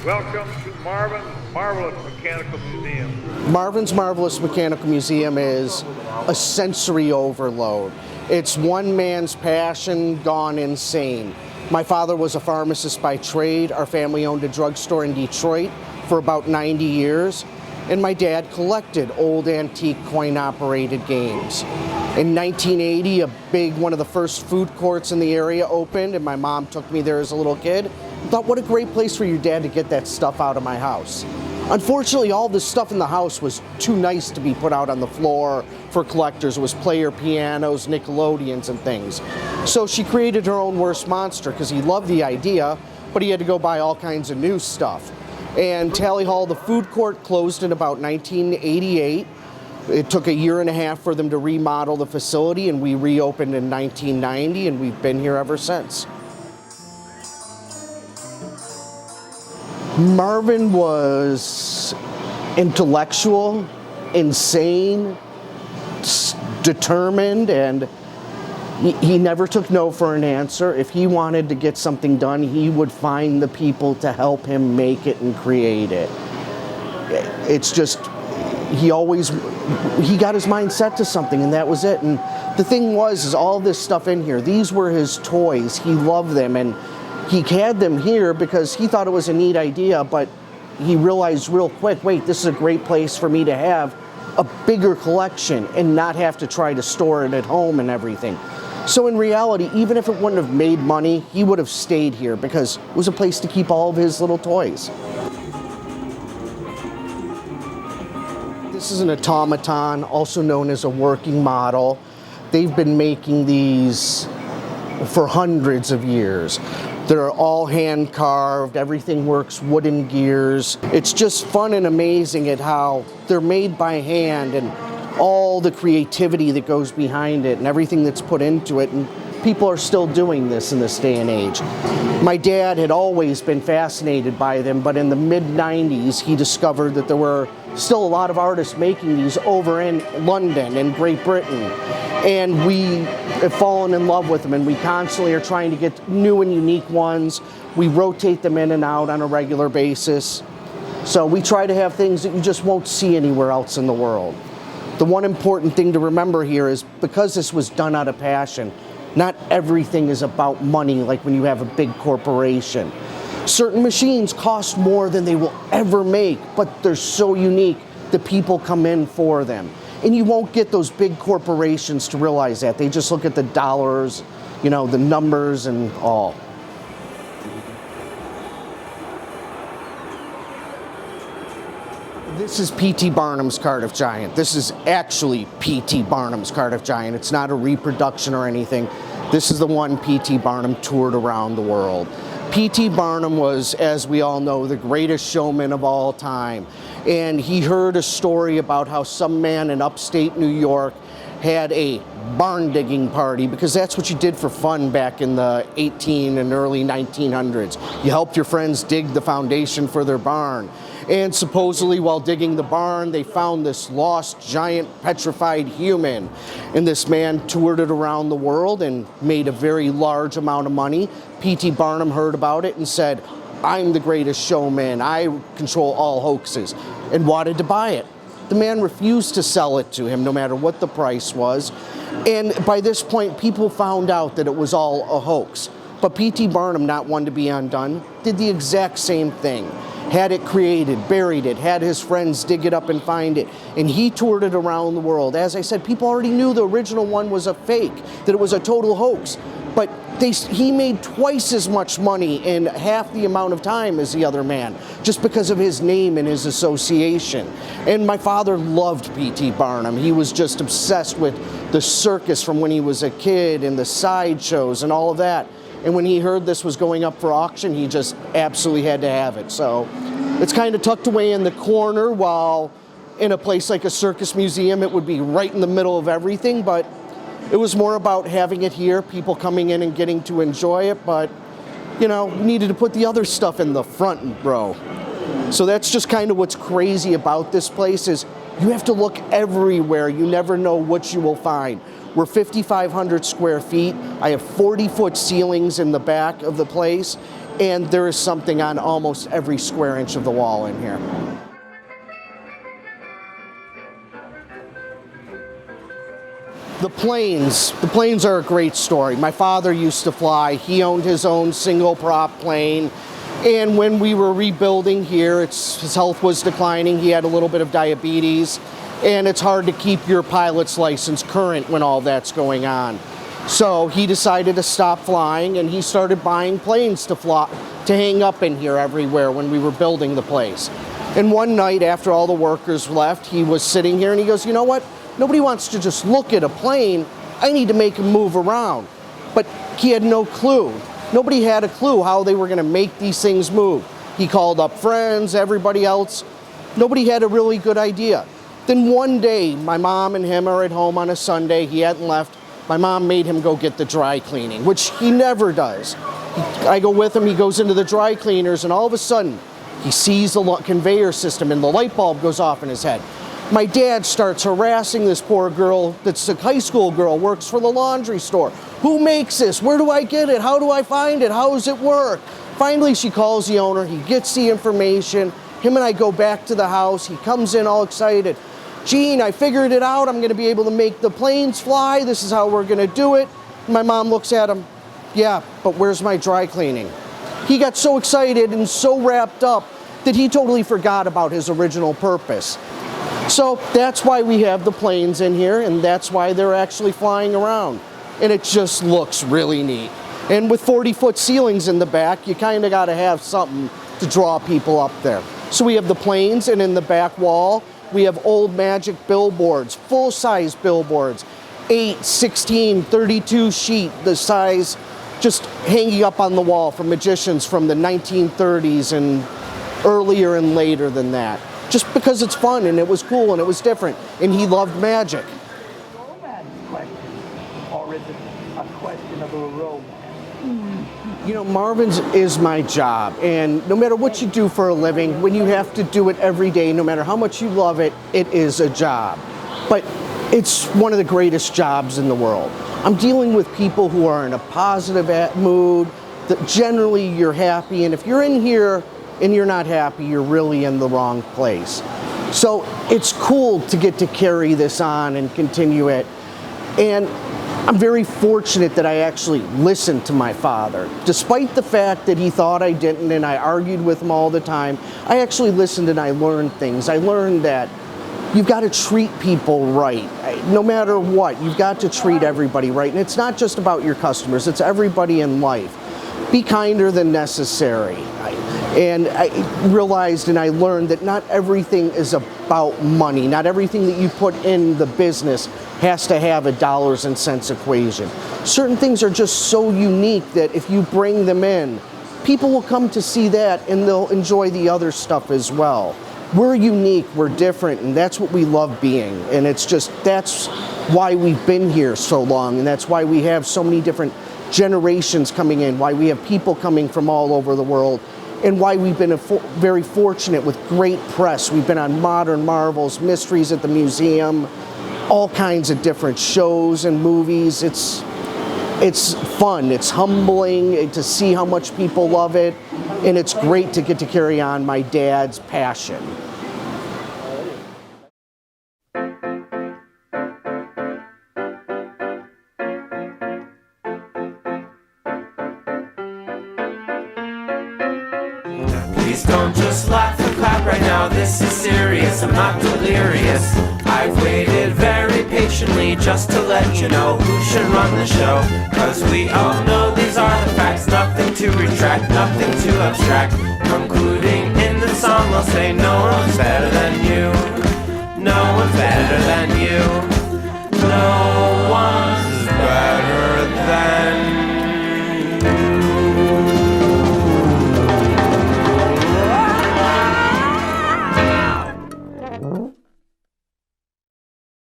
Welcome to Marvin's Marvelous Mechanical Museum. Marvin's Marvelous Mechanical Museum is a sensory overload. It's one man's passion gone insane. My father was a pharmacist by trade. Our family owned a drugstore in Detroit for about 90 years. And my dad collected old antique coin-operated games. In 1980, one of the first food courts in the area opened, and my mom took me there as a little kid. I thought, what a great place for your dad to get that stuff out of my house. Unfortunately, all this stuff in the house was too nice to be put out on the floor for collectors. It was player pianos, Nickelodeons, and things. So she created her own worst monster because he loved the idea, but he had to go buy all kinds of new stuff. And Tally Hall, the food court, closed in about 1988. It took a year and a half for them to remodel the facility, and we reopened in 1990, and we've been here ever since. Marvin was intellectual, insane, determined, and he never took no for an answer. If he wanted to get something done, he would find the people to help him make it and create it. It's just, he got his mind set to something, and that was it. And the thing is all this stuff in here, these were his toys. He loved them, and he had them here because he thought it was a neat idea, but he realized real quick, wait, this is a great place for me to have a bigger collection and not have to try to store it at home and everything. So in reality, even if it wouldn't have made money, he would have stayed here because it was a place to keep all of his little toys. This is an automaton, also known as a working model. They've been making these for hundreds of years. They're all hand carved, everything works wooden gears. It's just fun and amazing at how they're made by hand and all the creativity that goes behind it and everything that's put into it, and people are still doing this in this day and age. My dad had always been fascinated by them, but in the mid-90s he discovered that there were still a lot of artists making these over in London and Great Britain, and we have fallen in love with them, and we constantly are trying to get new and unique ones. We rotate them in and out on a regular basis, so we try to have things that you just won't see anywhere else in the world. The one important thing to remember here is because this was done out of passion, not everything is about money like when you have a big corporation. Certain machines cost more than they will ever make, but they're so unique that people come in for them. And you won't get those big corporations to realize that. They just look at the dollars, the numbers and all. This is P.T. Barnum's Cardiff Giant. This is actually P.T. Barnum's Cardiff Giant. It's not a reproduction or anything. This is the one P.T. Barnum toured around the world. P.T. Barnum was, as we all know, the greatest showman of all time. And he heard a story about how some man in upstate New York had a barn digging party, because that's what you did for fun back in the and early 1900s. You helped your friends dig the foundation for their barn. And supposedly while digging the barn, they found this lost giant petrified human. And this man toured it around the world and made a very large amount of money. P.T. Barnum heard about it and said, I'm the greatest showman, I control all hoaxes, and wanted to buy it. The man refused to sell it to him no matter what the price was. And by this point, people found out that it was all a hoax. But P.T. Barnum, not one to be undone, did the exact same thing. Had it created, buried it, had his friends dig it up and find it, and he toured it around the world. As I said, people already knew the original one was a fake, that it was a total hoax, but he made twice as much money in half the amount of time as the other man, just because of his name and his association. And my father loved P.T. Barnum. He was just obsessed with the circus from when he was a kid and the sideshows and all of that. And when he heard this was going up for auction, he just absolutely had to have it. So it's kind of tucked away in the corner, while in a place like a circus museum, it would be right in the middle of everything. But it was more about having it here, people coming in and getting to enjoy it. But, we needed to put the other stuff in the front row. So that's just kind of what's crazy about this place, is you have to look everywhere. You never know what you will find. We're 5,500 square feet. I have 40-foot ceilings in the back of the place, and there is something on almost every square inch of the wall in here. The planes are a great story. My father used to fly. He owned his own single prop plane. And when we were rebuilding here, his health was declining. He had a little bit of diabetes. And it's hard to keep your pilot's license current when all that's going on. So he decided to stop flying, and he started buying planes to hang up in here everywhere when we were building the place. And one night after all the workers left, he was sitting here and he goes, you know what? Nobody wants to just look at a plane. I need to make him move around. But he had no clue. Nobody had a clue how they were going to make these things move. He called up friends, everybody else. Nobody had a really good idea. Then one day, my mom and him are at home on a Sunday. He hadn't left. My mom made him go get the dry cleaning, which he never does. I go with him. He goes into the dry cleaners, and all of a sudden, he sees the conveyor system, and the light bulb goes off in his head. My dad starts harassing this poor girl that's a high school girl, works for the laundry store. Who makes this? Where do I get it? How do I find it? How does it work? Finally, she calls the owner. He gets the information. Him and I go back to the house. He comes in all excited. Gene, I figured it out. I'm going to be able to make the planes fly. This is how we're going to do it. My mom looks at him. Yeah, but where's my dry cleaning? He got so excited and so wrapped up that he totally forgot about his original purpose. So that's why we have the planes in here, and that's why they're actually flying around. And it just looks really neat. And with 40-foot ceilings in the back, you kind of got to have something to draw people up there. So we have the planes, and in the back wall, we have old magic billboards, full-size billboards, 8, 16, 32 sheet, the size, just hanging up on the wall from magicians from the 1930s and earlier and later than that. Just because it's fun and it was cool and it was different, and he loved magic. Romance question, or is it a question of a romance? You know, Marvin's is my job, and no matter what you do for a living, when you have to do it every day, no matter how much you love it, it is a job. But it's one of the greatest jobs in the world. I'm dealing with people who are in a positive mood, that generally you're happy, and if you're in here and you're not happy, you're really in the wrong place. So it's cool to get to carry this on and continue it. And I'm very fortunate that I actually listened to my father. Despite the fact that he thought I didn't and I argued with him all the time, I actually listened and I learned things. I learned that you've got to treat people right. No matter what, you've got to treat everybody right. And it's not just about your customers, it's everybody in life. Be kinder than necessary. And I realized and I learned that not everything is about money. Not everything that you put in the business has to have a dollars and cents equation. Certain things are just so unique that if you bring them in, people will come to see that and they'll enjoy the other stuff as well. We're unique, we're different, and that's what we love being. And it's just, that's why we've been here so long, and that's why we have so many different generations coming in, why we have people coming from all over the world, and why we've been very fortunate with great press. We've been on Modern Marvels, Mysteries at the Museum, all kinds of different shows and movies. It's fun, it's humbling to see how much people love it, and it's great to get to carry on my dad's passion. Please don't just laugh and clap right now, this is serious, I'm not delirious. I've waited very patiently just to let you know who should run the show. Cause we all know these are the facts, nothing to retract, nothing to abstract. Concluding in the song, we'll say no one's better